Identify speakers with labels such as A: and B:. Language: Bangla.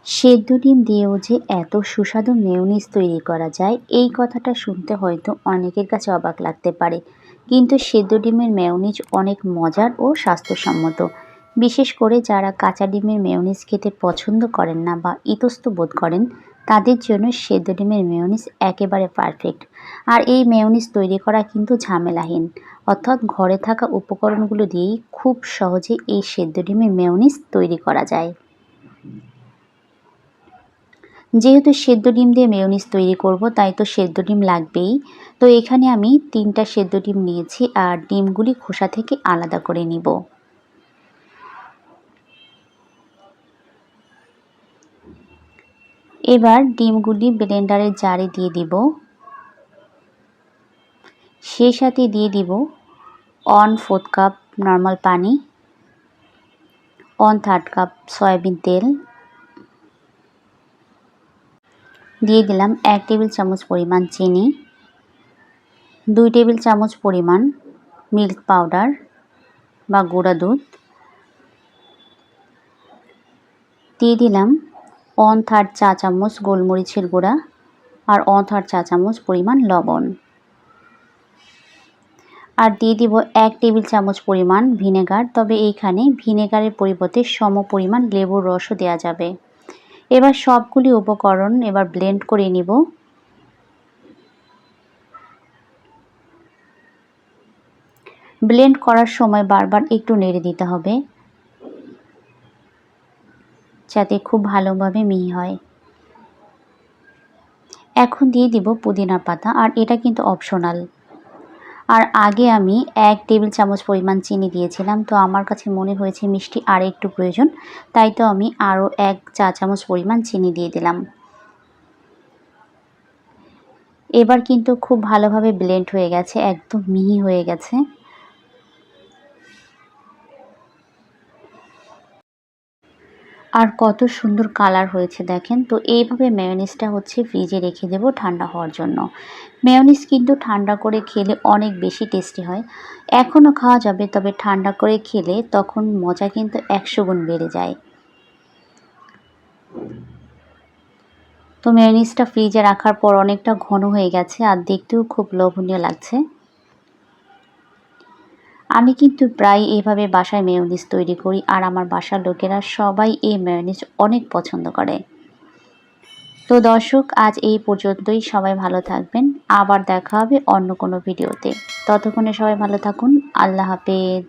A: সেদ্ধ ডিম দিয়েও যে এত সুস্বাদু মেয়োনিজ তৈরি করা যায়, এই কথাটা শুনতে হয়তো অনেকের কাছে অবাক লাগতে পারে। কিন্তু সেদ্ধ ডিমের মেয়োনিজ অনেক মজার ও স্বাস্থ্যসম্মত। বিশেষ করে যারা কাঁচা ডিমের মেয়োনিজ খেতে পছন্দ করেন না বা ইতস্ত বোধ করেন, তাদের জন্য সেদ্ধ ডিমের মেয়োনিজ একেবারে পারফেক্ট। আর এই মেয়োনিজ তৈরি করা কিন্তু ঝামেলাহীন, অর্থাৎ ঘরে থাকা উপকরণগুলো দিয়েই খুব সহজে এই সেদ্ধ ডিমের মেয়োনিজ তৈরি করা যায়। যেহেতু সেদ্ধ ডিম দিয়ে মেয়োনিজ তৈরি করব, তাই তো সেদ্ধ ডিম লাগবেই। তো এখানে আমি 3টা সেদ্ধ ডিম নিয়েছি আর ডিমগুলি খোসা থেকে আলাদা করে নিব। এবার ডিমগুলি ব্লেন্ডারের জারে দিয়ে দিব। সেই সাথে দিয়ে দিব 1/4 কাপ নর্মাল পানি, 1/3 কাপ সয়াবিন তেল, দিয়ে দিলাম 1 টেবিল চামচ পরিমাণ চিনি, 2 টেবিল চামচ পরিমাণ মিল্ক পাউডার বা গুঁড়া দুধ, দিয়ে দিলাম 1/3 চা চামচ গোলমরিচের গুঁড়া আর 1/3 চা চামচ পরিমাণ লবণ, আর দিয়ে দিব 1 টেবিল চামচ পরিমাণ ভিনেগার। তবে এইখানে ভিনেগারের পরিবর্তে সম পরিমাণ লেবুর রসও দেওয়া যাবে। এবার সবগুলি উপকরণ ব্লেন্ড করে নিব। ব্লেন্ড করার সময় বারবার একটু নেড়ে দিতে হবে, যাতে খুব ভালোভাবে মিহি হয়। এখন দিয়ে দিব পুদিনা পাতা, আর এটা কিন্তু অপশনাল। আর আগে আমি 1 টেবিল চামচ পরিমাণ চিনি দিয়েছিলাম, তো আমার কাছে মনে হয়েছে মিষ্টি আর একটু প্রয়োজন, তাই তো আমি আরও 1 চা চামচ পরিমাণ চিনি দিয়ে দিলাম। এবার কিন্তু খুব ভালোভাবে ব্লেন্ড হয়ে গেছে, একদম মিহি হয়ে গেছে। আর কত সুন্দর কালার হয়েছে দেখেন। তো এইভাবে মেয়োনিজটা ফ্রিজে রেখে দেব ঠান্ডা হওয়ার জন্য। মেয়োনিজ কিন্তু ঠান্ডা করে খেলে অনেক বেশি টেস্টি হয়। এখনও খাওয়া যাবে, তবে ঠান্ডা করে খেলে তখন মজা কিন্তু 100 গুণ বেড়ে যায়। তো মেয়োনিজটা ফ্রিজে রাখার পর অনেকটা ঘন হয়ে গেছে আর দেখতেও খুব লোভনীয় লাগছে। আমি কিন্তু প্রায় এইভাবে বাসায় মেয়োনিজ তৈরি করি, আর আমার বাসার লোকেরা সবাই এই মেয়োনিজ অনেক পছন্দ করে। তো দর্শক, আজ এই পর্যন্তই। সবাই ভালো থাকবেন, আবার দেখা হবে অন্য কোনো ভিডিওতে। ততক্ষণে সবাই ভালো থাকুন। আল্লাহ হাফেজ।